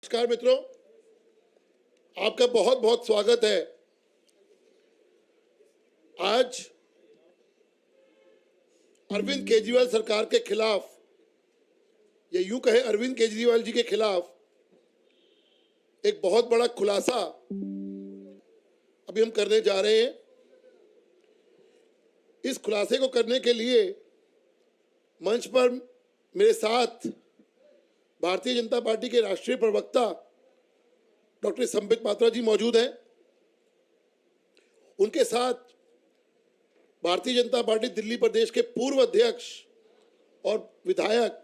नमस्कार मित्रों, आपका बहुत बहुत स्वागत है। आज अरविंद केजरीवाल सरकार के खिलाफ, या यूं कहे अरविंद केजरीवाल जी के खिलाफ एक बहुत बड़ा खुलासा अभी हम करने जा रहे हैं। इस खुलासे को करने के लिए मंच पर मेरे साथ भारतीय जनता पार्टी के राष्ट्रीय प्रवक्ता डॉक्टर संबित पात्रा जी मौजूद हैं। उनके साथ भारतीय जनता पार्टी दिल्ली प्रदेश के पूर्व अध्यक्ष और विधायक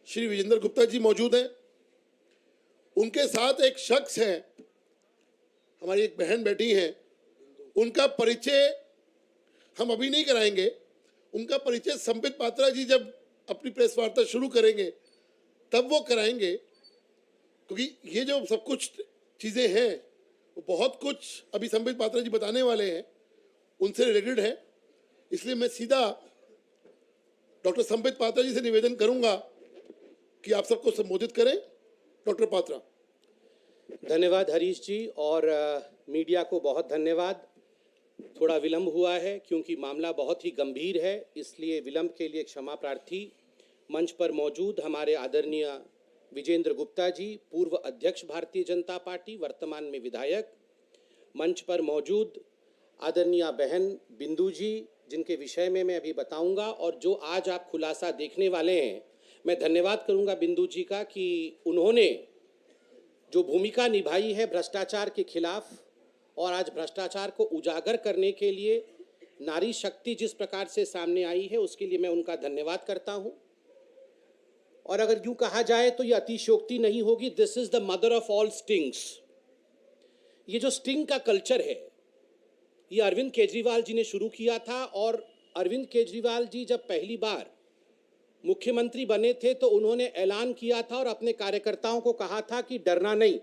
श्री विजेंद्र गुप्ता जी मौजूद हैं। उनके साथ एक शख्स हैं, हमारी एक बहन बेटी हैं। उनका परिचय हम अभी नहीं कराएंगे। उनका परिचय संबित पात्रा जी जब अपनी प्रेस वार्ता शुरू करेंगे तब वो कराएंगे, क्योंकि ये जो सब कुछ चीज़ें हैं वो बहुत कुछ अभी संबित पात्रा जी बताने वाले हैं, उनसे रिलेटेड है। इसलिए मैं सीधा डॉक्टर संबित पात्रा जी से निवेदन करूंगा कि आप सबको संबोधित करें। डॉक्टर पात्रा। धन्यवाद हरीश जी, और मीडिया को बहुत धन्यवाद। थोड़ा विलंब हुआ है क्योंकि मामला बहुत ही गंभीर है, इसलिए विलंब के लिए क्षमा प्रार्थी। मंच पर मौजूद हमारे आदरणीय विजेंद्र गुप्ता जी, पूर्व अध्यक्ष भारतीय जनता पार्टी, वर्तमान में विधायक। मंच पर मौजूद आदरणीय बहन बिंदु जी, जिनके विषय में मैं अभी बताऊंगा, और जो आज आप खुलासा देखने वाले हैं। मैं धन्यवाद करूंगा बिंदु जी का कि उन्होंने जो भूमिका निभाई है भ्रष्टाचार के खिलाफ, और आज भ्रष्टाचार को उजागर करने के लिए नारी शक्ति जिस प्रकार से सामने आई है, उसके लिए मैं उनका धन्यवाद करता हूं। और अगर यूं कहा जाए तो यह अतिशयोक्ति नहीं होगी, this is the mother of all stings. ये जो स्टिंग का कल्चर है, ये अरविंद केजरीवाल जी ने शुरू किया था। और अरविंद केजरीवाल जी जब पहली बार मुख्यमंत्री बने थे तो उन्होंने ऐलान किया था और अपने कार्यकर्ताओं को कहा था कि डरना नहीं,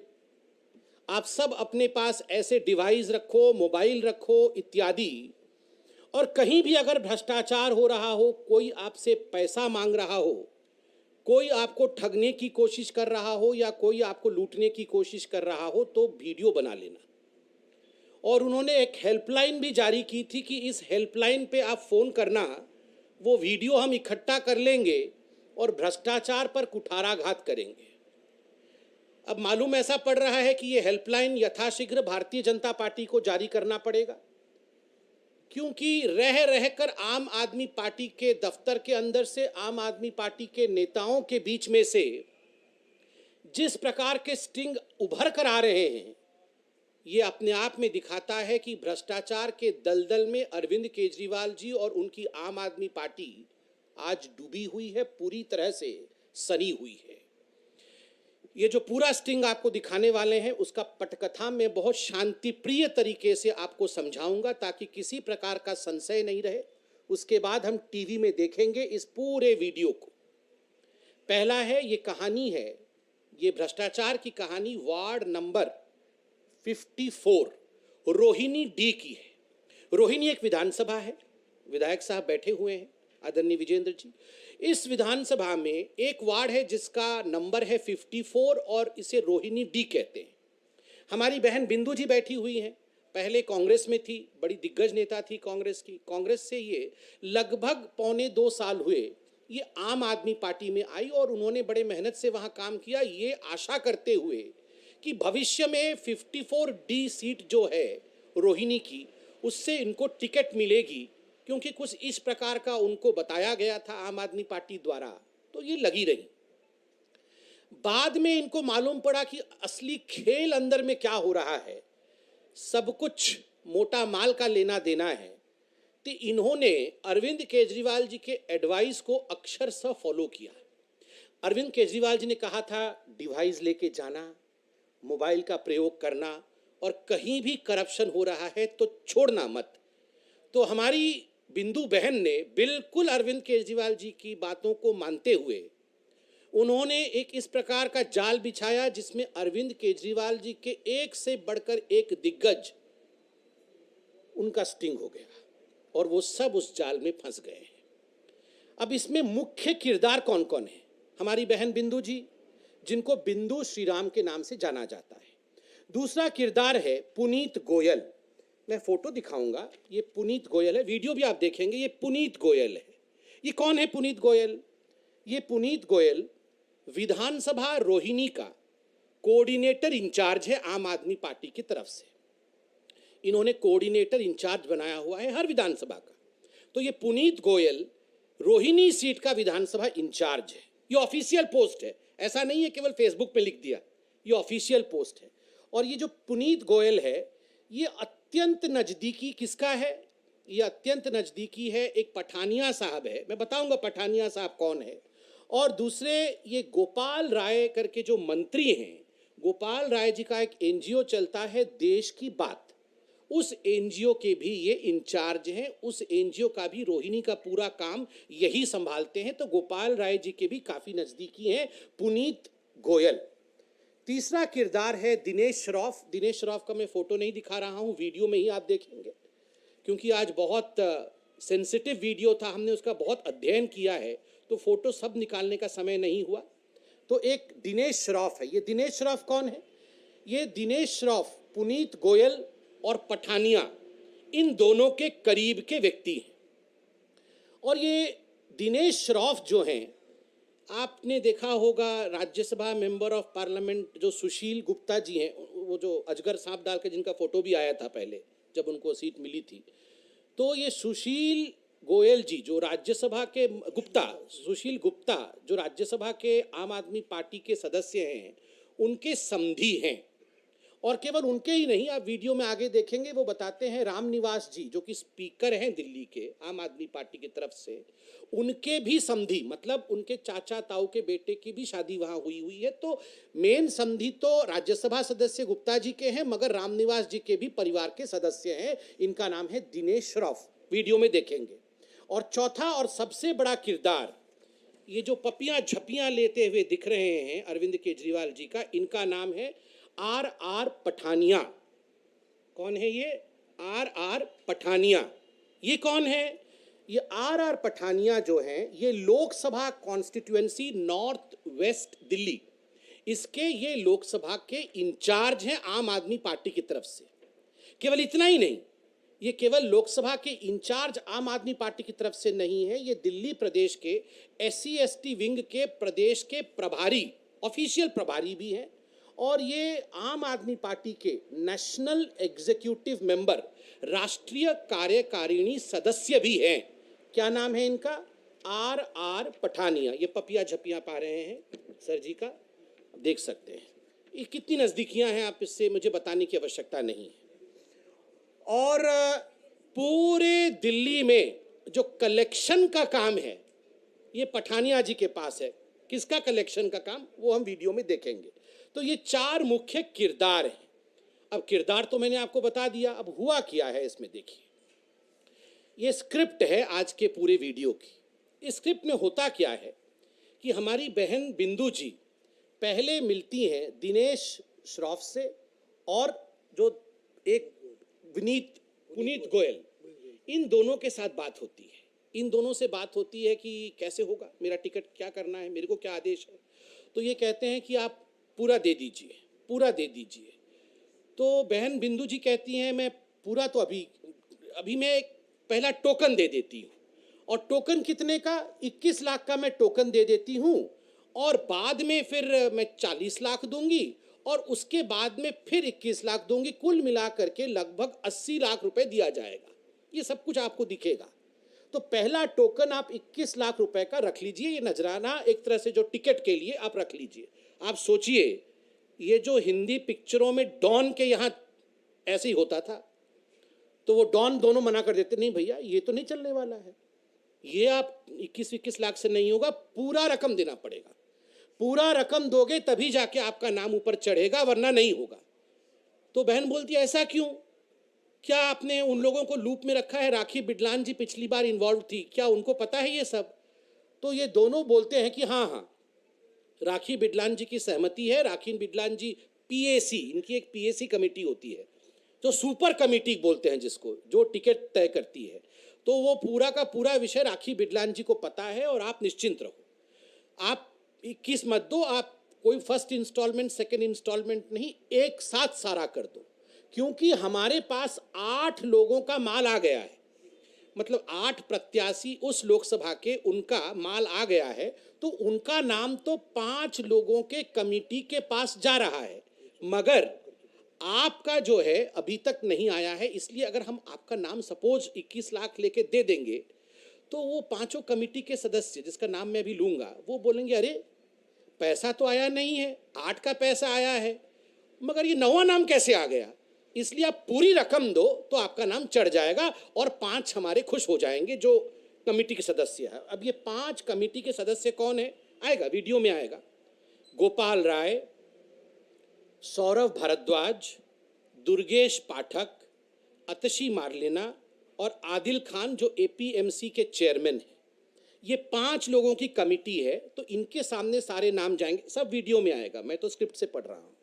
आप सब अपने पास ऐसे डिवाइस रखो, मोबाइल रखो इत्यादि, और कहीं भी अगर भ्रष्टाचार हो रहा हो, कोई आपसे पैसा मांग रहा हो, कोई आपको ठगने की कोशिश कर रहा हो, या कोई आपको लूटने की कोशिश कर रहा हो, तो वीडियो बना लेना। और उन्होंने एक हेल्पलाइन भी जारी की थी कि इस हेल्पलाइन पे आप फोन करना, वो वीडियो हम इकट्ठा कर लेंगे और भ्रष्टाचार पर कुठाराघात करेंगे। अब मालूम ऐसा पड़ रहा है कि ये हेल्पलाइन यथाशीघ्र भारतीय जनता पार्टी को जारी करना पड़ेगा, क्योंकि रह रहकर आम आदमी पार्टी के दफ्तर के अंदर से, आम आदमी पार्टी के नेताओं के बीच में से जिस प्रकार के स्टिंग उभर कर आ रहे हैं, ये अपने आप में दिखाता है कि भ्रष्टाचार के दलदल में अरविंद केजरीवाल जी और उनकी आम आदमी पार्टी आज डूबी हुई है, पूरी तरह से सनी हुई है। ये जो पूरा स्टिंग आपको दिखाने वाले हैं, उसका पटकथा में बहुत शांतिप्रिय तरीके से आपको समझाऊंगा ताकि किसी प्रकार का संशय नहीं रहे। उसके बाद हम टीवी में देखेंगे इस पूरे वीडियो को। पहला है, ये कहानी है, ये भ्रष्टाचार की कहानी वार्ड नंबर 54 रोहिणी डी की है। रोहिणी एक विधानसभा है, विधायक साहब बैठे हुए हैं आदरणीय विजेंद्र जी। इस विधानसभा में एक वार्ड है जिसका नंबर है 54 और इसे रोहिणी डी कहते हैं। हमारी बहन बिंदु जी बैठी हुई हैं, पहले कांग्रेस में थी, बड़ी दिग्गज नेता थी कांग्रेस की। कांग्रेस से ये लगभग 1.25 साल हुए ये आम आदमी पार्टी में आई और उन्होंने बड़े मेहनत से वहां काम किया, ये आशा करते हुए कि भविष्य में 54 डी सीट जो है रोहिणी की, उससे इनको टिकट मिलेगी, क्योंकि कुछ इस प्रकार का उनको बताया गया था आम आदमी पार्टी द्वारा, तो ये लगी रही। बाद में इनको मालूम पड़ा कि असली खेल अंदर में क्या हो रहा है, सब कुछ मोटा माल का लेना देना है। तो इन्होंने अरविंद केजरीवाल जी के एडवाइस को अक्षरशः फॉलो किया। अरविंद केजरीवाल जी ने कहा था डिवाइस लेके जाना, मोबाइल का प्रयोग करना, और कहीं भी करप्शन हो रहा है तो छोड़ना मत। तो हमारी बिंदु बहन ने बिल्कुल अरविंद केजरीवाल जी की बातों को मानते हुए उन्होंने एक इस प्रकार का जाल बिछाया जिसमें अरविंद केजरीवाल जी के एक से बढ़कर एक दिग्गज उनका स्टिंग हो गया और वो सब उस जाल में फंस गए। अब इसमें मुख्य किरदार कौन कौन है? हमारी बहन बिंदु जी, जिनको बिंदु श्रीराम के नाम से जाना जाता है। दूसरा किरदार है पुनीत गोयल। मैं फोटो दिखाऊंगा, ये पुनीत गोयल है, वीडियो भी आप देखेंगे, ये पुनीत गोयल है। ये कौन है पुनीत गोयल? ये पुनीत गोयल विधानसभा रोहिणी का कोऑर्डिनेटर इंचार्ज है आम आदमी पार्टी की तरफ से। इन्होंने कोऑर्डिनेटर इंचार्ज बनाया हुआ है हर विधानसभा का। तो ये पुनीत गोयल रोहिणी सीट का विधानसभा इंचार्ज है। ये ऑफिशियल पोस्ट है, ऐसा नहीं है केवल फेसबुक पे लिख दिया, ये ऑफिशियल पोस्ट है। और ये जो पुनीत गोयल है, ये अत्यंत नजदीकी किसका है? ये अत्यंत नजदीकी है, एक पठानिया साहब है, मैं बताऊंगा पठानिया साहब कौन है। और दूसरे ये गोपाल राय करके जो मंत्री हैं, गोपाल राय जी का एक एनजीओ चलता है देश की बात, उस एनजीओ के भी ये इंचार्ज हैं। उस एनजीओ का भी रोहिणी का पूरा काम यही संभालते हैं। तो गोपाल राय जी के भी काफी नजदीकी हैं पुनीत गोयल। तीसरा किरदार है दिनेश श्रॉफ। दिनेश श्रॉफ का मैं फोटो नहीं दिखा रहा हूं, वीडियो में ही आप देखेंगे, क्योंकि आज बहुत सेंसिटिव वीडियो था, हमने उसका बहुत अध्ययन किया है, तो फोटो सब निकालने का समय नहीं हुआ। तो एक दिनेश श्रॉफ है। ये दिनेश श्रॉफ कौन है? ये दिनेश श्रॉफ पुनीत गोयल और पठानिया, इन दोनों के करीब के व्यक्ति हैं। और ये दिनेश श्रॉफ जो हैं, आपने देखा होगा राज्यसभा मेंबर ऑफ पार्लियामेंट जो सुशील गुप्ता जी हैं, वो जो अजगर सांप डाल के जिनका फोटो भी आया था पहले जब उनको सीट मिली थी, तो ये सुशील गोयल जी जो राज्यसभा के सुशील गुप्ता जो राज्यसभा के आम आदमी पार्टी के सदस्य हैं, उनके समधी हैं। और केवल उनके ही नहीं, आप वीडियो में आगे देखेंगे, वो बताते हैं रामनिवास जी जो कि स्पीकर हैं दिल्ली के आम आदमी पार्टी की तरफ से, उनके भी समधी, मतलब उनके चाचा ताऊ के बेटे की भी शादी वहां हुई है। तो मेन समधी तो राज्यसभा सदस्य गुप्ता जी के हैं, मगर रामनिवास जी के भी परिवार के सदस्य हैं। इनका नाम है दिनेश श्रॉफ, वीडियो में देखेंगे। और चौथा और सबसे बड़ा किरदार, ये जो पपियां झपियां लेते हुए दिख रहे हैं अरविंद केजरीवाल जी का, इनका नाम है आर पठानिया। कौन है ये? आर पठानिया। ये कौन है? ये आर पठानिया जो हैं, ये Lok Sabha constituency north west Delhi, इसके ये लोकसभा के इंचार्ज हैं आम आदमी पार्टी की तरफ से। केवल इतना ही नहीं, ये केवल लोकसभा के इंचार्ज आम आदमी पार्टी की तरफ से नहीं है, ये दिल्ली प्रदेश के SC ST विंग के प्रदेश के प्रभारी, ऑफिशियल प्रभारी भी हैं। और ये आम आदमी पार्टी के नेशनल एग्जीक्यूटिव मेंबर, राष्ट्रीय कार्यकारिणी सदस्य भी हैं। क्या नाम है इनका? आर पठानिया। ये पपिया झपिया पा रहे हैं सर जी का, देख सकते हैं। ये कितनी नजदीकियां हैं, आप इससे मुझे बताने की आवश्यकता नहीं है। और पूरे दिल्ली में जो कलेक्शन का काम है, ये पठानिया जी के पास है। किसका कलेक्शन का काम, वो हम वीडियो में देखेंगे। तो ये चार मुख्य किरदार हैं। अब किरदार तो मैंने आपको बता दिया, अब हुआ क्या है इसमें देखिए। ये स्क्रिप्ट है आज के पूरे वीडियो की। इस स्क्रिप्ट में होता क्या है कि हमारी बहन बिंदु जी पहले मिलती हैं दिनेश श्रॉफ से, और जो एक पुनीत गोयल, इन दोनों के साथ बात होती है। इन दोनों से बात होती है कि कैसे होगा, मेरा टिकट क्या करना है, मेरे को क्या आदेश है। तो ये कहते हैं कि आप पूरा दे दीजिए, पूरा दे दीजिए। तो बहन बिंदु जी कहती हैं मैं पूरा तो अभी मैं एक पहला टोकन दे देती हूँ, और टोकन कितने का? 21 लाख का मैं टोकन दे देती हूँ, और बाद में फिर मैं 40 लाख दूंगी, और उसके बाद में फिर 21 लाख दूंगी। कुल मिला करके लगभग 80 लाख रुपए दिया जाएगा। ये सब कुछ आपको दिखेगा। तो पहला टोकन आप 21 लाख रुपए का रख लीजिए, ये नजराना एक तरह से जो टिकट के लिए आप रख लीजिए। आप सोचिए, ये जो हिंदी पिक्चरों में डॉन के यहाँ ऐसे ही होता था, तो वो डॉन दोनों मना कर देते, नहीं भैया ये तो नहीं चलने वाला है, ये आप 21 लाख से नहीं होगा, पूरा रकम देना पड़ेगा। पूरा रकम दोगे तभी जाके आपका नाम ऊपर चढ़ेगा, वरना नहीं होगा। तो बहन बोलती है ऐसा क्यों? क्या आपने उन लोगों को लूप में रखा है? राखी बिडलान जी पिछली बार इन्वॉल्व थी, क्या उनको पता है ये सब? तो ये दोनों बोलते हैं कि हाँ हाँ, राखी बिडलान जी की सहमति है। राखी बिडलान जी PAC, इनकी एक PAC कमेटी होती है, जो सुपर कमेटी बोलते हैं जिसको, जो टिकट तय करती है। तो वो पूरा का पूरा विषय राखी बिडलान जी को पता है, और आप निश्चिंत रहो, आप 21 मत दो, आप कोई फर्स्ट इंस्टॉलमेंट सेकंड इंस्टॉलमेंट नहीं, एक साथ सारा कर दो, क्योंकि हमारे पास 8 लोगों का माल आ गया है। मतलब 8 प्रत्याशी उस लोकसभा के, उनका माल आ गया है, तो उनका नाम तो 5 लोगों के कमिटी के पास जा रहा है, मगर आपका जो है अभी तक नहीं आया है। इसलिए अगर हम आपका नाम सपोज 21 लाख लेके दे देंगे, तो वो 5 कमिटी के सदस्य, जिसका नाम मैं अभी लूंगा, वो बोलेंगे अरे पैसा तो आया नहीं है, 8 का पैसा आया है, मगर ये 9वां नाम कैसे आ गया। इसलिए आप पूरी रकम दो तो आपका नाम चढ़ जाएगा और 5 हमारे खुश हो जाएंगे जो कमेटी के सदस्य है। अब ये 5 कमेटी के सदस्य कौन है, आएगा वीडियो में आएगा। गोपाल राय, सौरभ भारद्वाज, दुर्गेश पाठक, अतशी मारलेना और आदिल खान जो एपीएमसी के चेयरमैन हैं। ये 5 लोगों की कमेटी है, तो इनके सामने सारे नाम जाएंगे, सब वीडियो में आएगा, मैं तो स्क्रिप्ट से पढ़ रहा हूं।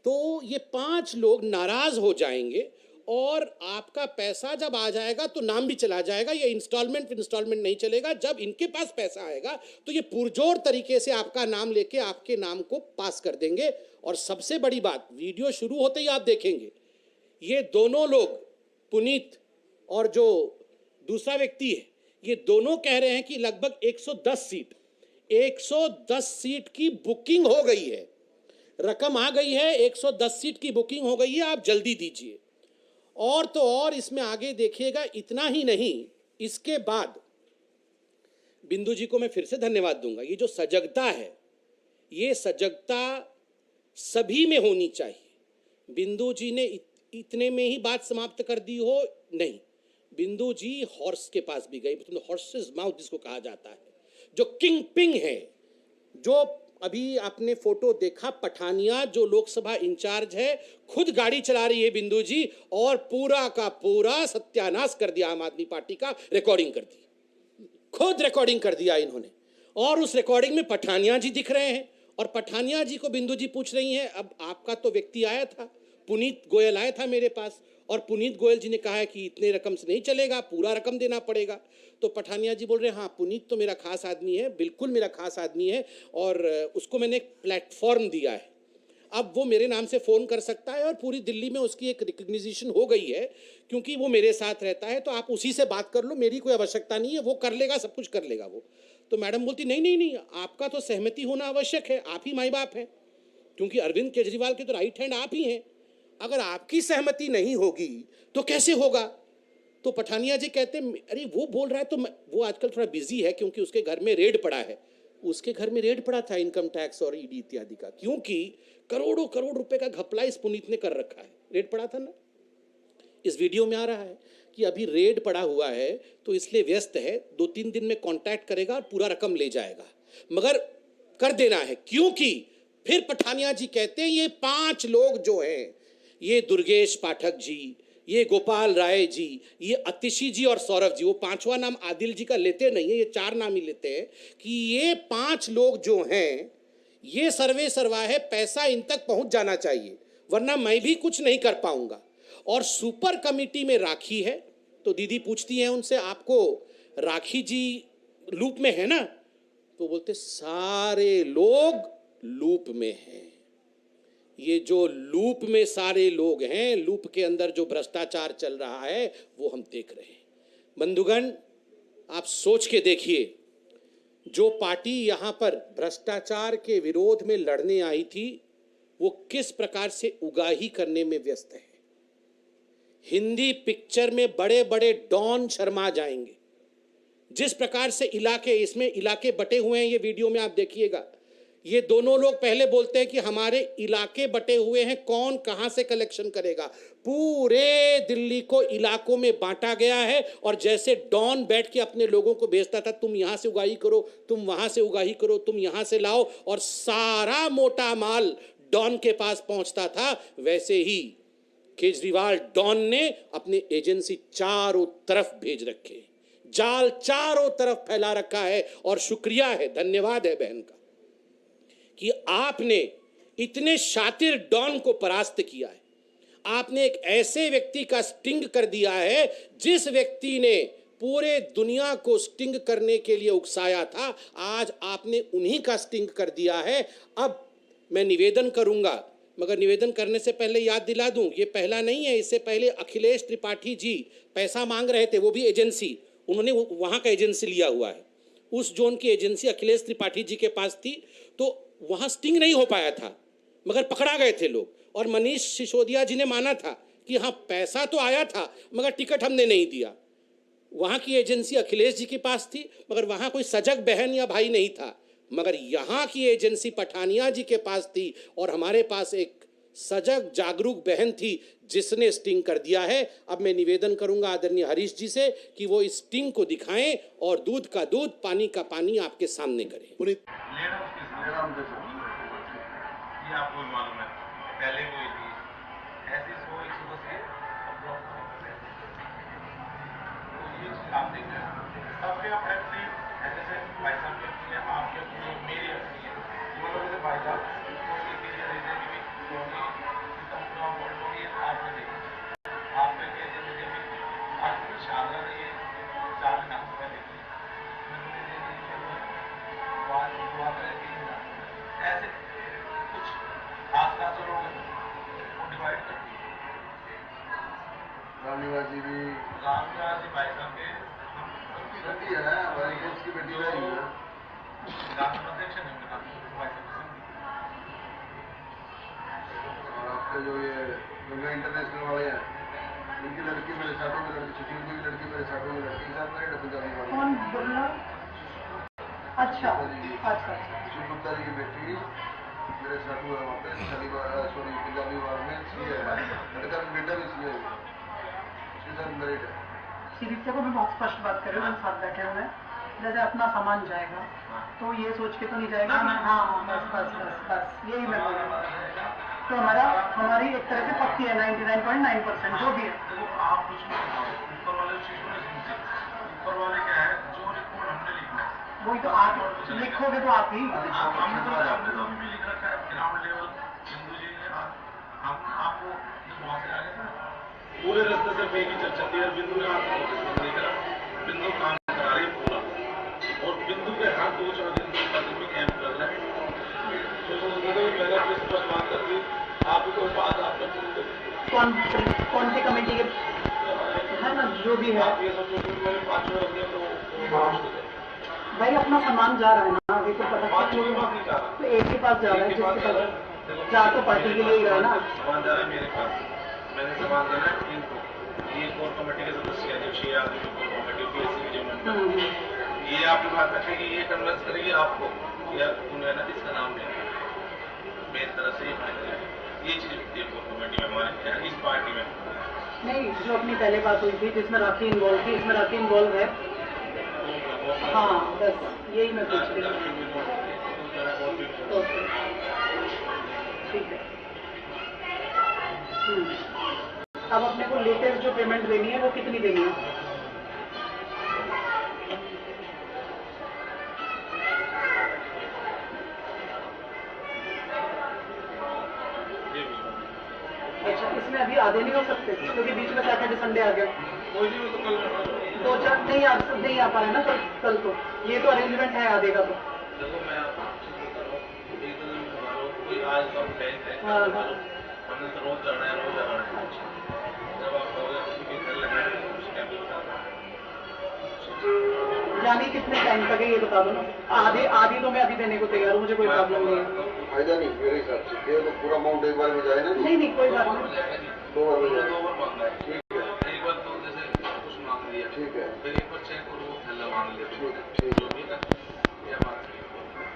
तो ये 5 लोग नाराज हो जाएंगे और आपका पैसा जब आ जाएगा तो नाम भी चला जाएगा। ये इंस्टॉलमेंट नहीं चलेगा। जब इनके पास पैसा आएगा तो ये पुरजोर तरीके से आपका नाम लेके आपके नाम को पास कर देंगे। और सबसे बड़ी बात, वीडियो शुरू होते ही आप देखेंगे, ये दोनों लोग, पुनीत और जो दूसरा व्यक्ति है, ये दोनों कह रहे हैं कि लगभग 110 सीट की बुकिंग हो गई है, रकम आ गई है, 110 सीट की बुकिंग हो गई है, आप जल्दी दीजिए। और तो और इसमें आगे देखिएगा, इतना ही नहीं, इसके बाद बिंदु जी को मैं फिर से धन्यवाद दूंगा। ये जो सजगता है, ये सजगता सभी में होनी चाहिए। बिंदु जी ने इतने में ही बात समाप्त कर दी हो, नहीं, बिंदु जी हॉर्स के पास भी गई, मतलब हॉर्सेस माउथ जिसको कहा जाता है, जो किंग पिंग है, जो अभी आपने फोटो देखा, पठानिया जो लोकसभा इंचार्ज है, खुद गाड़ी चला रही है बिंदु जी, और पूरा का पूरा सत्यानाश कर दिया आम आदमी पार्टी का, रिकॉर्डिंग कर दी, खुद रिकॉर्डिंग कर दिया इन्होंने। और उस रिकॉर्डिंग में पठानिया जी दिख रहे हैं, और पठानिया जी को बिंदु जी पूछ रही हैं, अब आपका तो व्यक्ति आया था, पुनीत गोयल आया था मेरे पास, और पुनीत गोयल जी ने कहा है कि इतने रकम से नहीं चलेगा, पूरा रकम देना पड़ेगा। तो पठानिया जी बोल रहे हैं, हाँ पुनीत तो मेरा खास आदमी है, बिल्कुल मेरा खास आदमी है, और उसको मैंने एक प्लेटफॉर्म दिया है, अब वो मेरे नाम से फ़ोन कर सकता है, और पूरी दिल्ली में उसकी एक रिकग्निशन हो गई है, क्योंकि वो मेरे साथ रहता है, तो आप उसी से बात कर लो, मेरी कोई आवश्यकता नहीं है, वो कर लेगा, सब कुछ कर लेगा वो। तो मैडम बोलती नहीं, आपका तो सहमति होना आवश्यक है, आप ही माई बाप हैं, क्योंकि अरविंद केजरीवाल के तो राइट हैंड आप ही हैं, अगर आपकी सहमति नहीं होगी तो कैसे होगा। तो पठानिया जी कहते हैं, अरे वो बोल रहा है, तो वो आजकल थोड़ा बिजी है, क्योंकि उसके घर में रेड पड़ा है, उसके घर में रेड पड़ा था इनकम टैक्स और ईडी इत्यादि का, क्योंकि करोड़ों करोड़ रुपए का घपला इस पुनीत ने कर रखा है, रेड पड़ा था ना, इस वीडियो में आ रहा है कि अभी रेड पड़ा हुआ है, तो इसलिए व्यस्त है, 2-3 दिन में कांटेक्ट करेगा और पूरा रकम ले जाएगा, मगर कर देना है। क्योंकि फिर पठानिया जी कहते हैं, ये 5 लोग जो हैं, ये दुर्गेश पाठक जी, ये गोपाल राय जी, ये अतिशी जी और सौरभ जी, वो 5वां नाम आदिल जी का लेते नहीं है, ये 4 नाम ही लेते हैं, कि ये 5 लोग जो हैं, ये सर्वे सर्वा है, पैसा इन तक पहुंच जाना चाहिए, वरना मैं भी कुछ नहीं कर पाऊंगा। और सुपर कमेटी में राखी है, तो दीदी पूछती हैं उनसे, आपको राखी जी लूप में है ना, तो बोलते सारे लोग लूप में हैं। ये जो लूप में सारे लोग हैं, लूप के अंदर जो भ्रष्टाचार चल रहा है, वो हम देख रहे हैं। बंधुगण, आप सोच के देखिए, जो पार्टी यहां पर भ्रष्टाचार के विरोध में लड़ने आई थी, वो किस प्रकार से उगाही करने में व्यस्त है। हिंदी पिक्चर में बड़े बड़े डॉन शर्मा जाएंगे, जिस प्रकार से इलाके, इसमें इलाके बटे हुए हैं, ये वीडियो में आप देखिएगा। ये दोनों लोग पहले बोलते हैं कि हमारे इलाके बटे हुए हैं, कौन कहां से कलेक्शन करेगा। पूरे दिल्ली को इलाकों में बांटा गया है, और जैसे डॉन बैठ के अपने लोगों को भेजता था, तुम यहां से उगाही करो, तुम वहां से उगाही करो, तुम यहां से लाओ, और सारा मोटा माल डॉन के पास पहुंचता था, वैसे ही केजरीवाल डॉन ने अपनी एजेंसी चारों तरफ भेज रखे, जाल चारों तरफ फैला रखा है। और शुक्रिया है, धन्यवाद है बहन का, कि आपने इतने शातिर डॉन को परास्त किया है। आपने एक ऐसे व्यक्ति का स्टिंग कर दिया है, जिस व्यक्ति ने पूरे दुनिया को स्टिंग करने के लिए उकसाया था, आज आपने उन्हीं का स्टिंग कर दिया है। अब मैं निवेदन करूंगा, मगर निवेदन करने से पहले याद दिला दूं, ये पहला नहीं है। इससे पहले अखिलेश त्रिपाठी जी पैसा मांग रहे थे, वो भी एजेंसी, उन्होंने वहाँ का एजेंसी लिया हुआ है, उस जोन की एजेंसी अखिलेश त्रिपाठी जी के पास थी, तो वहाँ स्टिंग नहीं हो पाया था, मगर पकड़ा गए थे लोग। और मनीष सिसोदिया जी ने माना था कि हाँ पैसा तो आया था, मगर टिकट हमने नहीं दिया। वहाँ की एजेंसी अखिलेश जी के पास थी, मगर वहाँ कोई सजग बहन या भाई नहीं था, मगर यहाँ की एजेंसी पठानिया जी के पास थी, और हमारे पास एक सजग जागरूक बहन थी जिसने स्टिंग कर दिया है। अब मैं निवेदन करूंगा आदरणीय हरीश जी से कि वो इस स्टिंग को दिखाएं और दूध का दूध, पानी का पानी आपके सामने करें। पुनीत, ये आपको भी मालूम है, पहले वो थी ऐसी सो एक सुबह से ये चीज आप देख रहे हैं, सबके अपने अपनी ऐसे भाई साहब की अपनी है, आपकी अपनी है, मेरी अपनी है, वो लोग जैसे भाई साहब कोई भी रीजन भी होगी, कंपनी बोल होगी, आपने देखी, आपने के जैसे भी आपकी शानदार ये 4 दिन आपने देखी, ऐसे कुछ खास खास लोग वो डिवाइड करती है। रामनिवास जी भी रामनिवास जी भाई साहब के सभी है, हमारे दोस्त की बेटी रही है, राष्ट्राध्यक्ष नहीं बना भाई साहब। और आपके जो ये गंगा इंटरनेशनल वाले हैं, उनकी लड़की मेरे साथों में लड़की, छुट्टियों की लड़की मेरे साथों में लड़की साथ मेरे पंजाबी वाली। कौन बोलना? अच्छा अच्छा। शिव गुप्ता जी की बेटी मेरे साथ हुआ वहाँ पे शनिवार, सॉरी पंजाबी वार में सी है, लड़का बेटा भी सी है, सीधा मैरिड है। सीरीज को मैं बहुत स्पष्ट बात कर रही हूँ, हम साथ बैठे हुए हैं, जैसे अपना सामान जाएगा तो ये सोच के तो नहीं जाएगा। हाँ बस बस बस बस यही मैं बोल रही हूँ। तो हमारी एक तरह से पक्की है 99.9% जो भी है। देखो आप कुछ नहीं बताओ, ऊपर वाले चीज को नहीं सुनते, ऊपर वाले क्या है, जो रिपोर्ट हमने लिखना है वही तो आप लिखोगे तो आप ही। हमने तो अभी भी लिख रखा है ग्राउंड लेवल, हिंदू जी ने हम आपको वहाँ से आगे था पूरे रास्ते से एक ही चर्चा थी, बिंदु ने नहीं करा, बिंदु काम करा रही है पूरा, और बिंदु के हर 2-4 दिन में कैंप लग रहा है। मैंने अपनी स्पष्ट बात कर दी, आपको बात आप कौन सी कमेटी के है ना, जो भी है आप ये सोचो कि मैंने 5 रख दिया तो भाई अपना सामान जा रहा है ना, अभी तो पता पाँच के पास नहीं जा रहा, तो एक के पास जा रहा है, जिसके पास जा तो पार्टी के लिए ही रहा है ना। सामान जा रहा है मेरे पास, मैंने सामान देना है 3 को, ये कोर कमेटी के सदस्य है, जो 6 आदमी कोर कमेटी पीएससी के जो मेंबर, ये आपकी बात रखेगी, ये कन्विंस करेगी आपको या उन्हें ना इसका नाम लेना मेरी तरफ से ये चीज होती है कोर कमेटी में हमारे इस पार्टी में। नहीं, जो अपनी पहले बात हुई थी जिसमें राखी इन्वॉल्व थी, इसमें राखी इन्वॉल्व है। हाँ बस यही मैं पूछ रही हूँ। ओके ठीक है। अब अपने को लेटेस्ट जो पेमेंट देनी है वो कितनी देनी है? अच्छा, इसमें अभी आधे नहीं हो सकते क्योंकि बीच में सैटरडे संडे आ गया। कोई नहीं, तो कल 2-4 नहीं आ पा रहा है ना कल को, ये तो अरेंजमेंट है आधे का। तो देखो मैं कोई आज तो हमने तो रोज जाना है, रोज आना है। जब आप कहोगे घर लगा है उस टाइम यानी कितने टाइम तक है ये बता दो ना। आधी तो मैं अभी देने को तैयार हूँ, मुझे कोई प्रॉब्लम नहीं है। फायदा नहीं मेरे हिसाब से, ये तो पूरा अमाउंट एक बार में जाए ना। नहीं कोई बात नहीं, 2 बार में जाए। 2 बार मांगना है, ठीक है एक बार तो जैसे कुछ मांग लिया, ठीक है, फिर एक बार चेक और वो थैला मांग लिया, ठीक है ठीक है, ये बात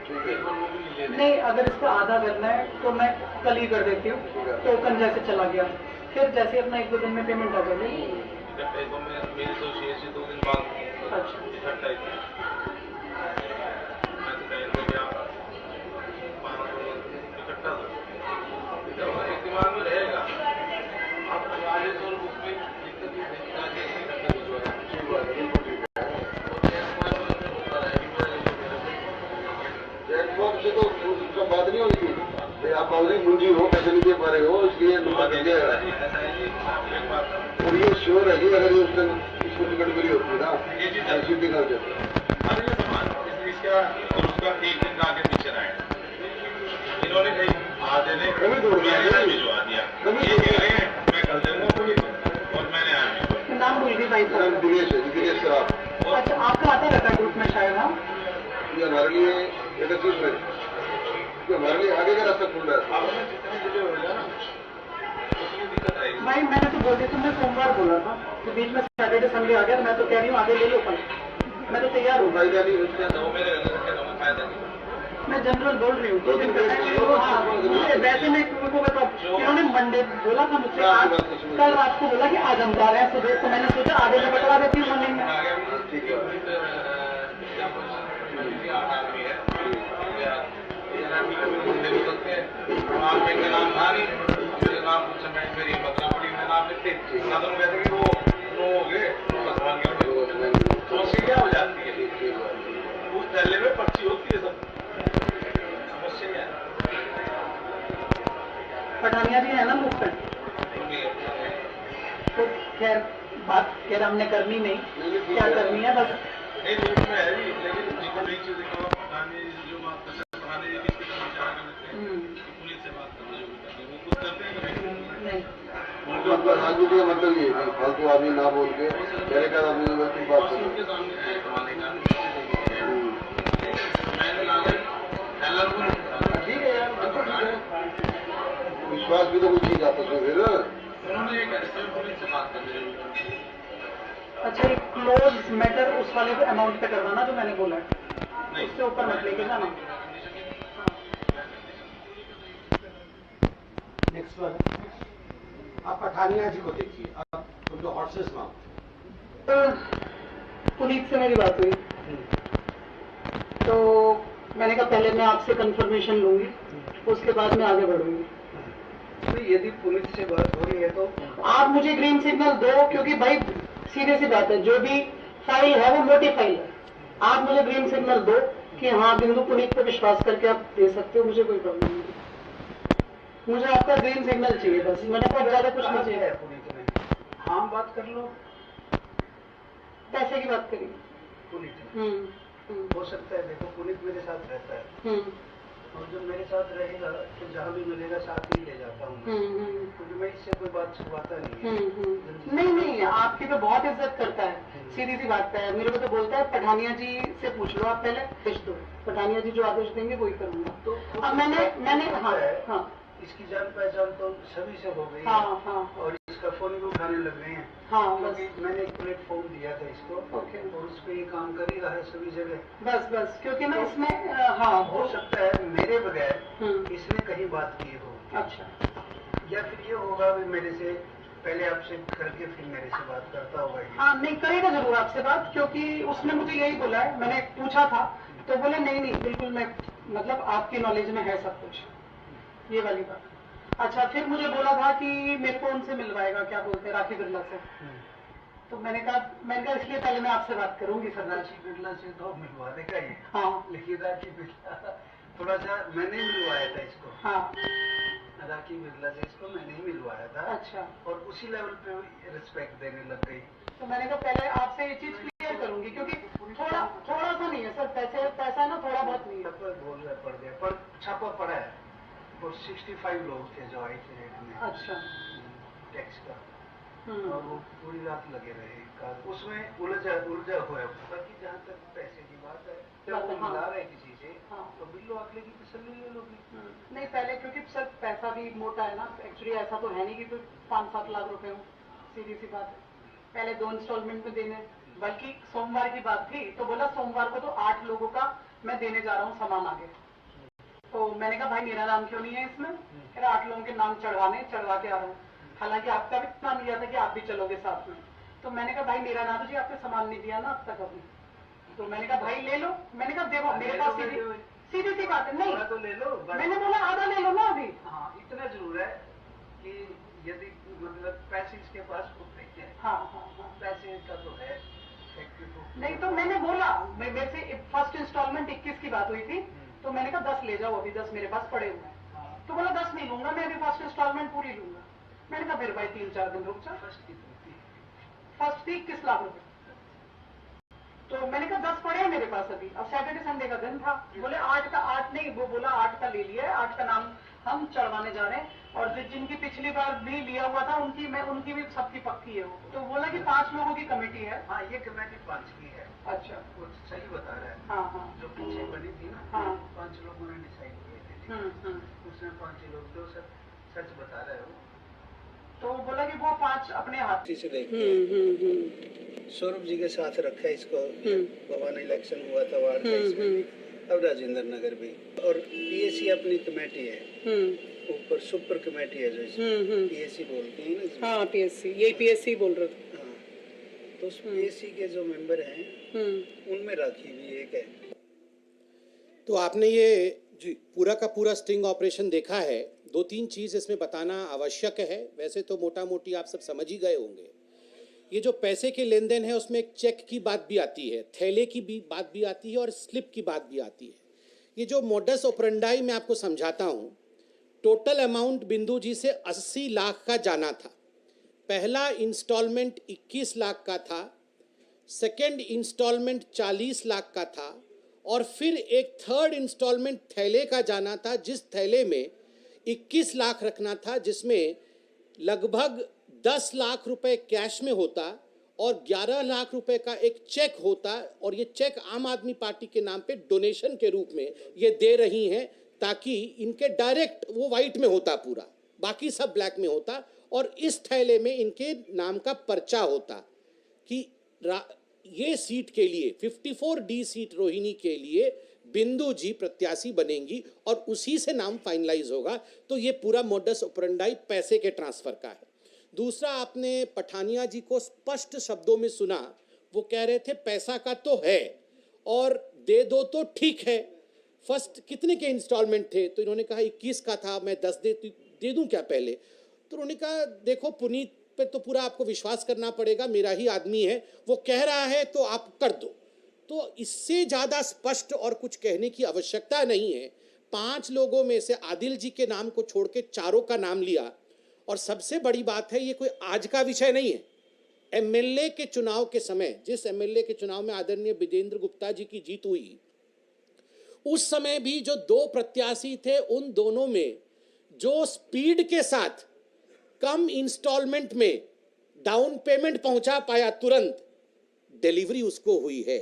ठीक है। एक बार वो भी नहीं लेने। नहीं अगर इसको आधा करना है तो मैं कल ही कर देती हूँ, टोकन जैसे चला गया, फिर जैसे अपना 1-2 दिन में पेमेंट आ जाएगी। एक बार मेरी तो शेष 2 दिन मांग अच्छा इकट्ठा ही मैं तो कहीं तो क्या इकट्ठा जब एक दिमाग में रहेगा आप आगे तो बुक में दिक्कत से तो उसका बात नहीं होगी भाई, आप हाउसिंग पूंजी हो, पैसे नहीं दे पा रहे हो, इसलिए नंबर दे दिया। और ये श्योर है कि अगर ये उसका इसको टिकट मिली होती है ना हो जाता है। अरे ये सामान इसका और उसका एक दिन का आगे पीछे आए इन्होंने कहीं आधे ने मैंने भिजवा दिया ये कह रहे हैं मैं कल दूंगा और मैंने आया नाम भूल गई भाई साहब। दिनेश है, दिनेश सर आप। अच्छा, आपका आता रहता है ग्रुप में शायद? हाँ, ये हमारे लिए एक चीज है कि हमारे लिए आगे का रास्ता खुल रहा है। भाई मैंने तो बोल दिया, तुमने सोमवार बोला था तो बीच में सैटरडे संडे आ गया, तो मैं तो कह रही हूँ आगे ले लो कल, मैं तो तैयार हूँ। फायदा नहीं होता। फायदा नहीं मैं जनरल बोल रही हूँ। हाँ, मुझे वैसे मैं उनको बताऊँ, इन्होंने मंडे बोला था मुझसे, आज कल रात को बोला कि आज हम जा रहे हैं सुबह, तो मैंने सोचा आधे में बटवा देती हूँ मॉर्निंग में। आप मेरे नाम था नहीं मेरे नाम कुछ समय मेरी बदला पड़ी मैं नाम लिखते ना तो कहते कि वो हो गए समस्या क्या हो जाती है उस धरले में पर्ची होती है सब समस्या क्या है पठानिया जी है ना मुझ पर, तो खैर बात खैर हमने करनी नहीं, क्या करनी है बस। नहीं रूप में है भी लेकिन जिनको नहीं चीज देखो पठानी जो बात करते हैं पठानी जी किसकी तरफ जा करते हैं पुलिस से बात करना जो भी करते हैं वो कुछ करते हैं कि नहीं, राजनीति का मतलब ये है कि फालतू आदमी ना बोल के पहले का आदमी व्यवस्थित बात करो। उनके सामने कमाने का मैंने लागे टेलर को ठीक है यार, बिल्कुल ठीक है। विश्वास भी तो कोई चीज आपस में फिर उन्होंने ये कहा पुलिस से बात करने जो अच्छा एक क्लोज मैटर उस वाले अमाउंट पे करवाना जो मैंने बोला है, उससे ऊपर मत लेके जाना। नेक्स्ट वन, आप पठानिया जी को देखिए, आप उनको हॉर्सेस माउंट। पुनीत से मेरी बात हुई तो मैंने कहा पहले मैं आपसे कंफर्मेशन लूंगी, उसके बाद मैं आगे बढ़ूंगी। यदि पुलिस से बात हो रही है तो आप मुझे ग्रीन सिग्नल दो, क्योंकि भाई सीधे सी बात है, जो भी फाइल है वो मोटी फाइल है। आप मुझे ग्रीन सिग्नल दो कि हाँ बिंदु पुनीत पे विश्वास करके आप दे सकते हो, मुझे कोई प्रॉब्लम नहीं। मुझे आपका ग्रीन सिग्नल चाहिए बस, मैंने बहुत ज्यादा कुछ नहीं चाहिए। पुलिस में हाँ बात कर लो, पैसे की बात करिए। पुलिस में हो सकता है, देखो पुलिस मेरे साथ रहता है और जब मेरे साथ रहेगा तो जहाँ भी मिलेगा साथ ही ले जाता हूँ, क्योंकि मैं इससे कोई बात छुपाता नहीं है। नहीं, आपकी तो बहुत इज्जत करता है, सीधी सी बात है। मेरे को तो बोलता है पठानिया जी से पूछ लो, आप पहले आदेश दो, पठानिया जी जो आदेश देंगे वही करूंगा। तो अब मैंने हाँ इसकी जान पहचान तो सभी से हो गई हाँ है हाँ और इसका फोन भी उठाने लग गए हैं। हाँ क्योंकि मैंने एक प्लेटफॉर्म दिया था इसको ओके, और उस पर ये काम कर ही रहा है सभी जगह। बस क्योंकि ना इसमें हाँ हो सकता है मेरे बगैर इसने कहीं बात की हो। अच्छा, या फिर ये होगा भी मेरे से पहले आपसे करके फिर मेरे से बात करता होगा ये। हाँ नहीं करेगा जरूर आपसे बात, क्योंकि उसने मुझे यही बोला है, मैंने पूछा था तो बोले नहीं बिल्कुल, मैं मतलब आपकी नॉलेज में है सब कुछ, ये वाली बात। अच्छा, फिर मुझे बोला था कि मेरे को उनसे मिलवाएगा, क्या बोलते हैं, राखी बिरला से। तो मैंने कहा इसलिए पहले मैं आपसे बात करूंगी सरदार। राखी बिरला से तो मिलवा देगा ये। हाँ लेकिन राखी बिरला थोड़ा सा मैंने मिलवाया था इसको। हाँ राखी बिरला से इसको मैंने ही मिलवाया था। अच्छा, और उसी लेवल पे रिस्पेक्ट देने लग गई। तो मैंने कहा पहले आपसे ये चीज क्लियर करूंगी, क्योंकि थोड़ा सा नहीं है सर, पैसा ना थोड़ा बहुत नहीं है। बोल रहा पड़ गया, पर छापा पड़ा है और 65 लोग थे जो आए थे रेट में। अच्छा, टैक्स का और वो पूरी रात लगे रहे उसमें उलझा हुआ। बाकी जहाँ तक पैसे की बात है जब वो मिला रहे किसी से तो बिल्लो अगले की तसल्ली ले लोगे। नहीं पहले, क्योंकि सर पैसा भी मोटा है ना, एक्चुअली ऐसा तो है नहीं कि कोई 5-7 लाख रुपए हो, सीधी सी बात है। पहले 2 इंस्टॉलमेंट में देने, बल्कि सोमवार की बात थी तो बोला सोमवार को तो 8 लोगों का मैं देने जा रहा हूँ सामान आगे। तो मैंने कहा भाई मेरा नाम क्यों नहीं है इसमें, फिर 8 लोगों के नाम चढ़वा के आ रहा हूँ। हालांकि आपका भी नाम लिया था कि आप भी चलोगे साथ में, तो मैंने कहा भाई मेरा नाम, जी आपने सामान नहीं दिया ना अब तक अभी, तो मैंने कहा भाई ले लो। मैंने कहा देखो मेरे पास सीधी सी बात है, नहीं तो ले लो, मैंने बोला आधा ले लो ना अभी। हाँ इतना जरूर है कि यदि मतलब पैसे इसके पास खुद नहीं है। हाँ पैसे का तो है नहीं, तो मैंने बोला मेरे से फर्स्ट इंस्टॉलमेंट 21 की बात हुई थी, तो मैंने कहा 10 ले जाओ, अभी 10 मेरे पास पड़े हुए हैं। तो बोला 10 नहीं लूंगा मैं, अभी फर्स्ट इंस्टॉलमेंट पूरी लूंगा। मैंने कहा फिर भाई 3-4 दिन रुक जा। फर्स्ट थी 21 लाख रुपए, तो मैंने कहा 10 पड़े हैं मेरे पास अभी। अब सैटरडे संडे का दिन था, बोले 8 नहीं, वो बोला 8 का ले लिया है, 8 का नाम हम चढ़वाने जा रहे हैं। और जिनकी पिछली बार भी लिया हुआ था उनकी भी सबकी पक्की है वो। तो बोला कि 5 लोगों की कमेटी है। हाँ, ये कमेटी 5 की है। अच्छा, वो सही बता रहा है। हाँ हाँ, जो पीछे बनी थी ना, हाँ। 5 लोगों ने डिसाइड किए थे। उसमें 5 लोग जो सच बता रहे हो। तो वो बोला कि वो 5 अपने हाथ से लेके सौरभ जी के साथ रखा है इसको। भवान इलेक्शन हुआ था वार्ड का इसमें, अब राजेंद्र नगर भी। और पीएससी अपनी कमेटी है, ऊपर सुपर कमेटी है जो इसमें पीएससी बोलते हैं ना इसमें। हाँ, पीएससी, यही पीएससी बोल रहे थे। हाँ, तो उस पीएससी के जो मेंबर हैं उनमें राखी भी एक है। तो आपने ये पूरा का पूरा स्टिंग ऑपरेशन देखा है। 2-3 चीज़ इसमें बताना आवश्यक है। वैसे तो मोटा मोटी आप सब समझ ही गए होंगे। ये जो पैसे के लेन देन है उसमें एक चेक की बात भी आती है, थैले की भी बात भी आती है और स्लिप की बात भी आती है। ये जो मोडस ऑपरेंडाई मैं आपको समझाता हूँ, टोटल अमाउंट बिंदु जी से 80 लाख का जाना था। पहला इंस्टॉलमेंट 21 लाख का था, सेकेंड इंस्टॉलमेंट 40 लाख का था और फिर एक थर्ड इंस्टॉलमेंट थैले का जाना था, जिस थैले में 21 लाख रखना था, जिसमें लगभग 10 लाख रुपए कैश में होता और 11 लाख रुपए का एक चेक होता। और ये चेक आम आदमी पार्टी के नाम पे डोनेशन के रूप में ये दे रही हैं, ताकि इनके डायरेक्ट वो वाइट में होता पूरा, बाकी सब ब्लैक में होता। और इस थैले में इनके नाम का पर्चा होता कि ये सीट के लिए 54D सीट रोहिणी के लिए बिंदु जी प्रत्याशी बनेंगी और उसी से नाम फाइनलाइज होगा। तो ये पूरा मोडस ऑपरेंडाई पैसे के ट्रांसफर का है। दूसरा, आपने पठानिया जी को स्पष्ट शब्दों में सुना, वो कह रहे थे पैसा का तो है और दे दो तो ठीक है। फर्स्ट कितने के इंस्टॉलमेंट थे? तो इन्होंने कहा 21 का था, मैं 10 दे दूं क्या पहले? तो उन्होंने कहा देखो पुनीत पे तो पूरा आपको विश्वास करना पड़ेगा, मेरा ही आदमी है, वो कह रहा है तो आप कर दो। तो इससे ज़्यादा स्पष्ट और कुछ कहने की आवश्यकता नहीं है। 5 लोगों में से आदिल जी के नाम को छोड़ के चारों का नाम लिया। और सबसे बड़ी बात है, ये कोई आज का विषय नहीं है। एमएलए के चुनाव के समय, जिस एमएलए के चुनाव में आदरणीय विजेंद्र गुप्ता जी की जीत हुई, उस समय भी जो 2 प्रत्याशी थे, उन दोनों में जो स्पीड के साथ कम इंस्टॉलमेंट में डाउन पेमेंट पहुंचा पाया तुरंत, डिलीवरी उसको हुई है।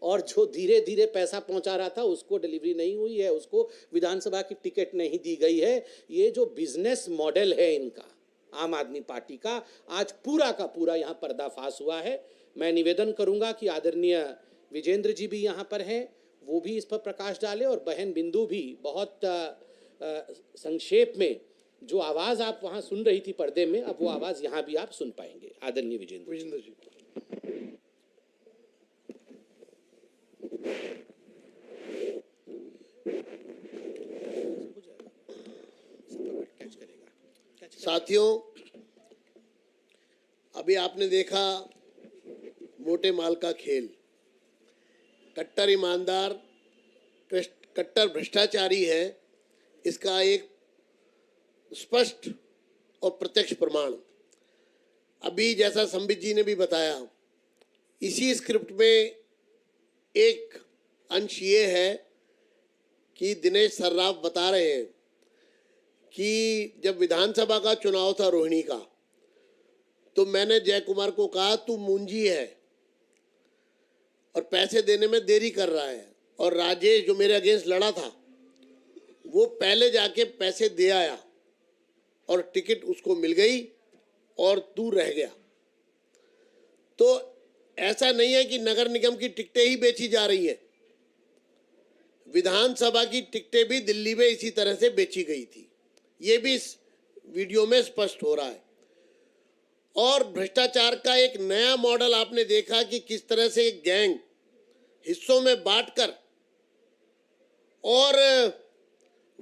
और जो धीरे धीरे पैसा पहुंचा रहा था उसको डिलीवरी नहीं हुई है, उसको विधानसभा की टिकट नहीं दी गई है। ये जो बिजनेस मॉडल है इनका, आम आदमी पार्टी का, आज पूरा का पूरा यहाँ पर्दाफाश हुआ है। मैं निवेदन करूंगा कि आदरणीय विजेंद्र जी भी यहाँ पर हैं, वो भी इस पर प्रकाश डालें और बहन बिंदु भी बहुत संक्षेप में जो आवाज़ आप वहाँ सुन रही थी पर्दे में, अब वो आवाज़ यहाँ भी आप सुन पाएंगे। आदरणीय विजेंद्र जी। साथियों, अभी आपने देखा मोटे माल का खेल। कट्टर ईमानदार, कट्टर भ्रष्टाचारी है, इसका एक स्पष्ट और प्रत्यक्ष प्रमाण अभी जैसा संबित जी ने भी बताया, इसी स्क्रिप्ट में एक अंश ये है कि दिनेश सर्राफ बता रहे हैं कि जब विधानसभा का चुनाव था रोहिणी का, तो मैंने जय कुमार को कहा तू मूंजी है और पैसे देने में देरी कर रहा है, और राजेश जो मेरे अगेंस्ट लड़ा था वो पहले जाके पैसे दे आया और टिकट उसको मिल गई और तू रह गया। तो ऐसा नहीं है कि नगर निगम की टिकटें ही बेची जा रही हैं, विधानसभा की टिकटें भी दिल्ली में इसी तरह से बेची गई थी, ये भी इस वीडियो में स्पष्ट हो रहा है। और भ्रष्टाचार का एक नया मॉडल आपने देखा कि किस तरह से गैंग हिस्सों में बांटकर और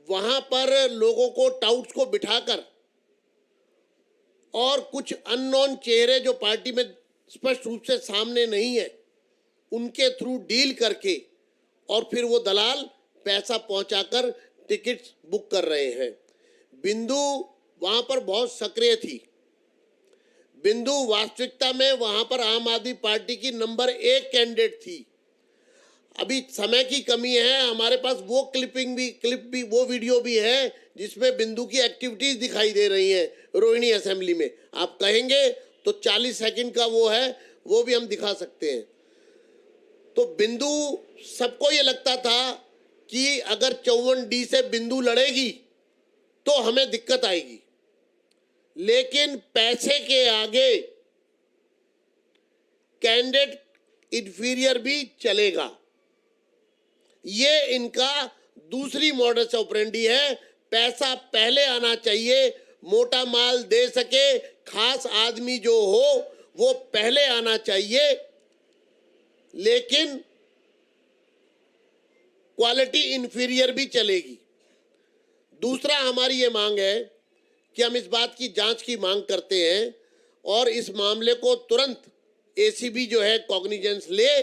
वहां पर लोगों को, टाउट्स को बिठाकर और कुछ अननोन चेहरे जो पार्टी में स्पष्ट रूप से सामने नहीं है, उनके थ्रू डील करके और फिर वो दलाल पैसा पहुंचाकर टिकट बुक कर रहे हैं। बिंदु वहां पर बहुत सक्रिय थी। बिंदु वास्तविकता में वहां पर आम आदमी पार्टी की नंबर 1 कैंडिडेट थी। अभी समय की कमी है, हमारे पास वो क्लिप भी वो वीडियो भी है जिसमें बिंदु की एक्टिविटीज दिखाई दे रही हैं रोहिणी असेंबली में। आप कहेंगे तो 40 सेकंड का वो है, वो भी हम दिखा सकते हैं। तो बिंदु, सबको ये लगता था कि अगर 54D से बिंदु लड़ेगी तो हमें दिक्कत आएगी, लेकिन पैसे के आगे कैंडिडेट इंफीरियर भी चलेगा। ये इनका दूसरी मॉडस ऑपरेंडी है। पैसा पहले आना चाहिए, मोटा माल दे सके, खास आदमी जो हो वो पहले आना चाहिए, लेकिन क्वालिटी इंफीरियर भी चलेगी। दूसरा, हमारी ये मांग है कि हम इस बात की जांच की मांग करते हैं और इस मामले को तुरंत एसीबी जो है कॉग्निजेंस ले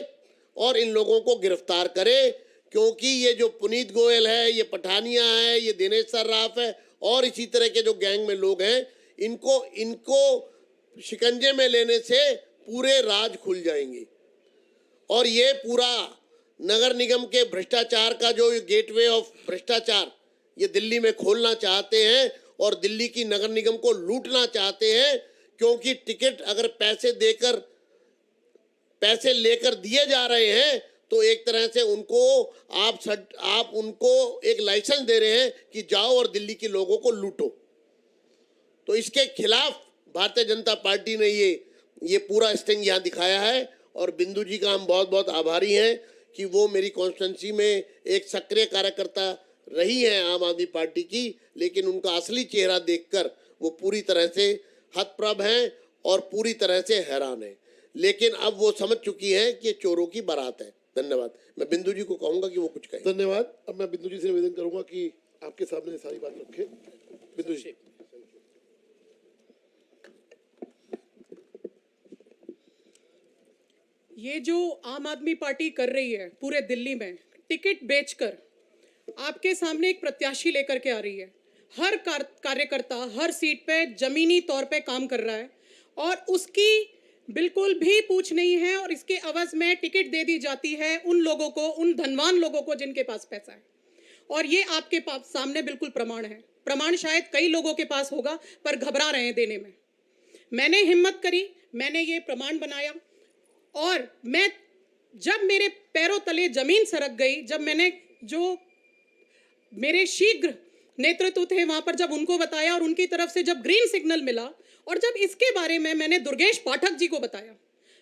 और इन लोगों को गिरफ्तार करे, क्योंकि ये जो पुनीत गोयल है, ये पठानिया है, ये दिनेश सर्राफ है और इसी तरह के जो गैंग में लोग हैं, इनको शिकंजे में लेने से पूरे राज खुल जाएंगे। और ये पूरा नगर निगम के भ्रष्टाचार का जो गेटवे ऑफ भ्रष्टाचार ये दिल्ली में खोलना चाहते हैं और दिल्ली की नगर निगम को लूटना चाहते हैं, क्योंकि टिकट अगर पैसे लेकर दिए जा रहे हैं तो एक तरह से उनको आप उनको एक लाइसेंस दे रहे हैं कि जाओ और दिल्ली के लोगों को लूटो। तो इसके खिलाफ भारतीय जनता पार्टी ने ये पूरा स्टिंग यहाँ दिखाया है और बिंदु जी का हम बहुत बहुत आभारी हैं कि वो मेरी कॉन्स्टिट्यूंसी में एक सक्रिय कार्यकर्ता रही हैं आम आदमी पार्टी की, लेकिन उनका असली चेहरा देखकर वो पूरी तरह से हतप्रभ हैं और पूरी तरह से हैरान हैं। लेकिन अब वो समझ चुकी है कि ये चोरों की बारात है। धन्यवाद। मैं बिंदु जी को कहूंगा कि वो कुछ कहें। धन्यवाद। अब मैं बिंदु जी से निवेदन करूंगा कि आपके सामने सारी बात रखें। बिंदु जी। ये जो आम आदमी पार्टी कर रही है पूरे दिल्ली में, टिकट बेचकर आपके सामने एक प्रत्याशी लेकर के आ रही है। हर कार्यकर्ता हर सीट पे जमीनी तौर पे काम कर रहा है और उसकी बिल्कुल भी पूछ नहीं है और इसके अवज में टिकट दे दी जाती है उन लोगों को, उन धनवान लोगों को जिनके पास पैसा है। और ये आपके सामने बिल्कुल प्रमाण है। प्रमाण शायद कई लोगों के पास होगा पर घबरा रहे हैं देने में। मैंने हिम्मत करी, मैंने ये प्रमाण बनाया और मैं जब मेरे पैरों तले जमीन सरक गई, जब मैंने जो मेरे शीघ्र नेतृत्व थे वहां पर जब उनको बताया और उनकी तरफ से जब ग्रीन सिग्नल मिला और जब इसके बारे में मैंने दुर्गेश पाठक जी को बताया,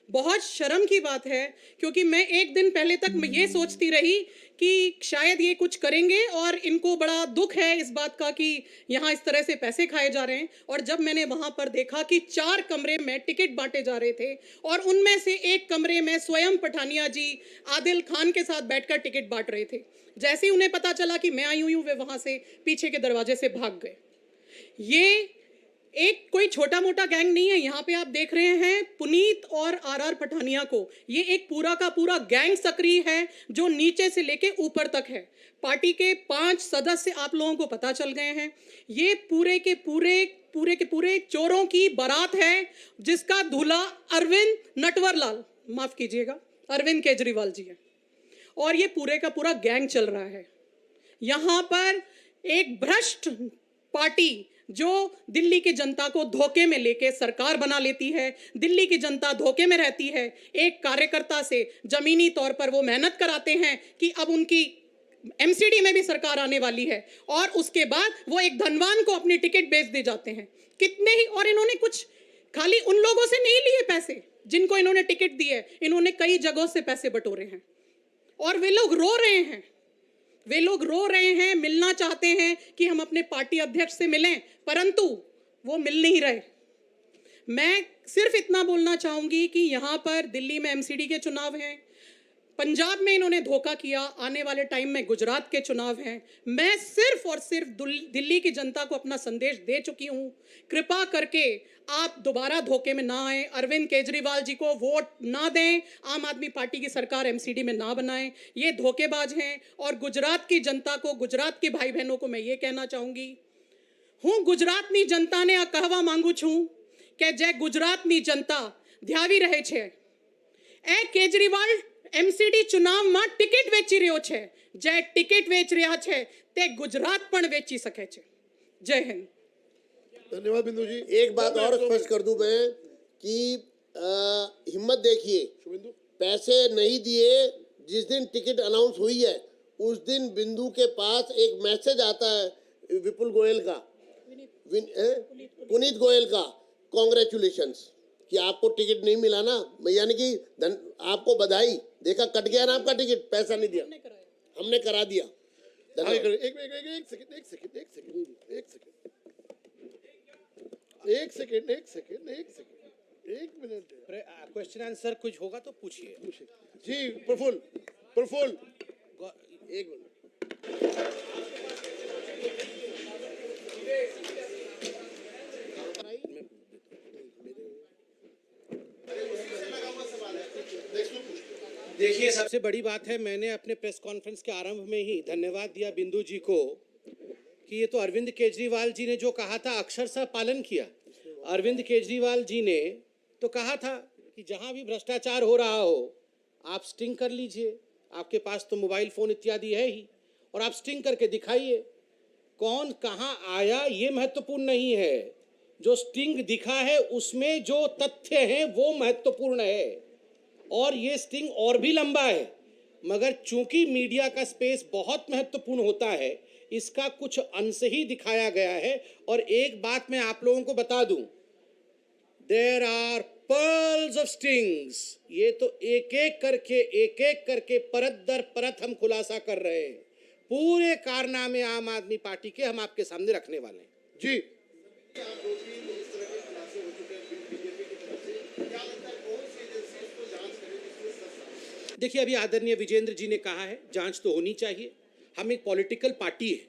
बहुत शर्म की बात है क्योंकि मैं एक दिन पहले तक मैं ये सोचती रही कि शायद ये कुछ करेंगे और इनको बड़ा दुख है इस बात का कि यहाँ इस तरह से पैसे खाए जा रहे हैं। और जब मैंने वहां पर देखा कि 4 कमरे में टिकट बांटे जा रहे थे और उनमें से एक कमरे में स्वयं पठानिया जी आदिल खान के साथ बैठकर टिकट बांट रहे थे, जैसे ही उन्हें पता चला कि मैं आई हुई हूँ वे वहां से पीछे के दरवाजे से भाग गए। ये एक कोई छोटा मोटा गैंग नहीं है। यहाँ पे आप देख रहे हैं पुनीत और आर पठानिया को, ये एक पूरा का पूरा गैंग सक्रिय है जो नीचे से लेके ऊपर तक है। पार्टी के 5 सदस्य आप लोगों को पता चल गए हैं। ये पूरे के पूरे चोरों की बारात है जिसका दूल्हा अरविंद केजरीवाल जी है और ये पूरे का पूरा गैंग चल रहा है। यहाँ पर एक भ्रष्ट पार्टी जो दिल्ली की जनता को धोखे में लेके सरकार बना लेती है, दिल्ली की जनता धोखे में रहती है। एक कार्यकर्ता से जमीनी तौर पर वो मेहनत कराते हैं कि अब उनकी एमसीडी में भी सरकार आने वाली है और उसके बाद वो एक धनवान को अपनी टिकट बेच दे जाते हैं। कितने ही, और इन्होंने कुछ खाली उन लोगों से नहीं लिए पैसे जिनको इन्होंने टिकट दी है, इन्होंने कई जगहों से पैसे बटोरे हैं और वे लोग रो रहे हैं, मिलना चाहते हैं कि हम अपने पार्टी अध्यक्ष से मिलें, परंतु वो मिल नहीं रहे। मैं सिर्फ इतना बोलना चाहूंगी कि यहाँ पर दिल्ली में एमसीडी के चुनाव हैं, पंजाब में इन्होंने धोखा किया, आने वाले टाइम में गुजरात के चुनाव हैं। मैं सिर्फ और सिर्फ दिल्ली की जनता को अपना संदेश दे चुकी हूं, कृपा करके आप दोबारा धोखे में ना आए, अरविंद केजरीवाल जी को वोट ना दें, आम आदमी पार्टी की सरकार एमसीडी में ना बनाएं, ये धोखेबाज हैं। और गुजरात की जनता को, गुजरात के भाई बहनों को मैं ये कहना चाहूंगी, હું ગુજરાતની જનતાને આ કહેવા માંગુ છું કે જે ગુજરાતની જનતા ધ્યાવી રહે છે એ કેજરીવાલ એમસીડી ચુનાવમાં ટિકિટ વેચી રહ્યો છે જે ટિકિટ વેચ રહ્યા છે તે ગુજરાત પણ વેચી શકે છે જય હિન્દ धन्यवाद बिंदु जी। एक बात और स्पष्ट कर दूं मैं कि हिम्मत देखिए, शुभेंदु पैसे नहीं दिए जिस दिन टिकट अनाउंस हुई है उस दिन बिंदु के पास एक मैसेज आता है विपुल गोयल का, पुनीत गोयल का, कॉन्ग्रेचुलेशंस कि आपको टिकट नहीं मिला ना, यानी कि आपको बधाई, देखा कट गया ना आपका टिकट, पैसा नहीं दिया, हमने करा दिया। एक धन्यवाद। एक मिनट क्वेश्चन आंसर कुछ होगा तो पूछिए। जी। प्रफुल्ल एक मिनट। देखिए, सबसे बड़ी बात है, मैंने अपने प्रेस कॉन्फ्रेंस के आरंभ में ही धन्यवाद दिया बिंदु जी को कि ये तो अरविंद केजरीवाल जी ने जो कहा था अक्षरशः पालन किया। अरविंद केजरीवाल जी ने तो कहा था कि जहां भी भ्रष्टाचार हो रहा हो आप स्टिंग कर लीजिए, आपके पास तो मोबाइल फोन इत्यादि है ही, और आप स्टिंग करके दिखाइए। कौन कहां आया ये महत्वपूर्ण नहीं है, जो स्टिंग दिखा है उसमें जो तथ्य हैं वो महत्वपूर्ण है। और ये स्टिंग और भी लंबा है, मगर चूंकि मीडिया का स्पेस बहुत महत्वपूर्ण होता है, इसका कुछ अंश ही दिखाया गया है। और एक बात मैं आप लोगों को बता दूं, there are pearls of stings. ये तो एक एक करके परत दर परत हम खुलासा कर रहे हैं। पूरे कारनामे आम आदमी पार्टी के हम आपके सामने रखने वाले हैं। जी। देखिए, अभी आदरणीय विजेंद्र जी ने कहा है जांच तो होनी चाहिए। हम एक पॉलिटिकल पार्टी है,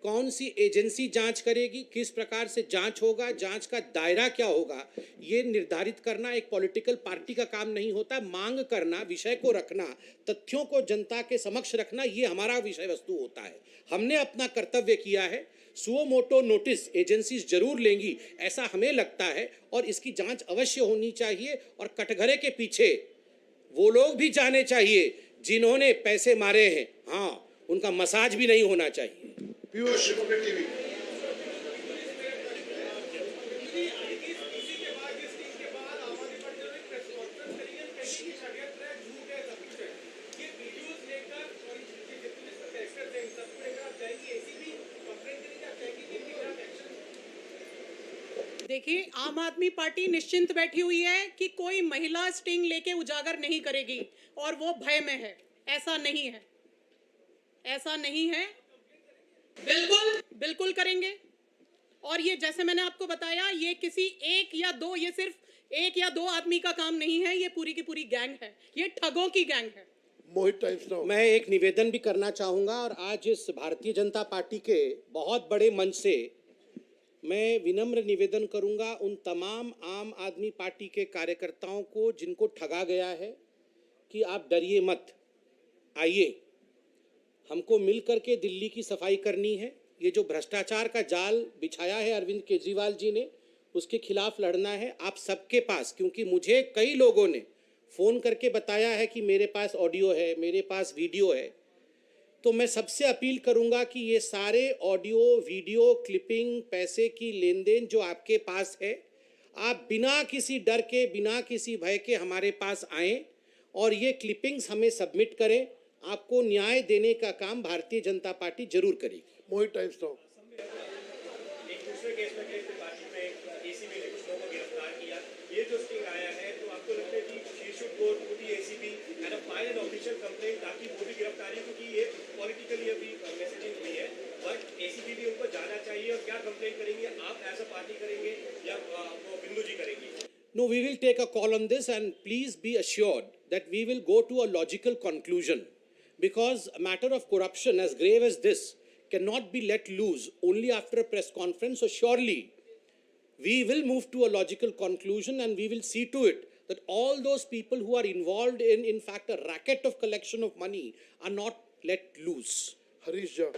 कौन सी एजेंसी जांच करेगी, किस प्रकार से जांच होगा, जांच का दायरा क्या होगा, ये निर्धारित करना एक पॉलिटिकल पार्टी का काम नहीं होता। मांग करना, विषय को रखना, तथ्यों को जनता के समक्ष रखना, ये हमारा विषय वस्तु होता है। हमने अपना कर्तव्य किया है। सुओ मोटो नोटिस एजेंसीज जरूर लेंगी ऐसा हमें लगता है, और इसकी जांच अवश्य होनी चाहिए। और कटघरे के पीछे वो लोग भी जाने चाहिए जिन्होंने पैसे मारे हैं, हाँ, उनका मसाज भी नहीं होना चाहिए। Piyush Republic TV. देखिए, आम आदमी पार्टी निश्चिंत बैठी हुई है कि कोई महिला स्टिंग लेके उजागर नहीं करेगी, और वो भय में है। ऐसा नहीं है, ऐसा नहीं है। बिल्कुल करेंगे। और ये जैसे मैंने आपको बताया, ये किसी एक या दो, ये सिर्फ एक या दो आदमी का काम नहीं है, ये पूरी की पूरी गैंग है, ये ठगों की गैंग है। मोहित टाइम्स नाउ। मैं एक निवेदन भी करना चाहूंगा, और आज इस भारतीय जनता पार्टी के बहुत बड़े मंच से मैं विनम्र निवेदन करूंगा उन तमाम आम आदमी पार्टी के कार्यकर्ताओं को जिनको ठगा गया है कि आप डरिए मत, आइए, हमको मिल करके दिल्ली की सफाई करनी है। ये जो भ्रष्टाचार का जाल बिछाया है अरविंद केजरीवाल जी ने, उसके खिलाफ लड़ना है आप सबके पास। क्योंकि मुझे कई लोगों ने फ़ोन करके बताया है कि मेरे पास ऑडियो है, मेरे पास वीडियो है, तो मैं सबसे अपील करूंगा कि ये सारे ऑडियो, वीडियो, क्लिपिंग, पैसे की लेन देन जो आपके पास है, आप बिना किसी डर के, बिना किसी भय के हमारे पास आएँ और ये क्लिपिंग्स हमें सबमिट करें। आपको न्याय देने का काम भारतीय जनता पार्टी जरूर करेगी। मोहित टाइम्स नाउ। एक दूसरे केस में पार्टी में एसीबी ने कुछ लोगों को गिरफ्तार किया, ये जो स्टिंग आया है, तो आपको लगता है कि she should go to the ACB and file an official complaint, ताकि वो भी गिरफ्तारी, क्योंकि ये पॉलिटिकली अभी मैसेजिंग हुई है, बट एसीबी भी उनको जाना चाहिए। और क्या कंप्लेंट करेंगे आप, एज अ पार्टी करेंगे या वो बिंदु जी करेंगी? No, we will take a call on this, and please be assured that we will go to a logical conclusion, because a matter of corruption as grave as this cannot be let loose only after a press conference. So surely we will move to a logical conclusion, and we will see to it that all those people who are involved in fact, a racket of collection of money are not let loose. Harish Jha.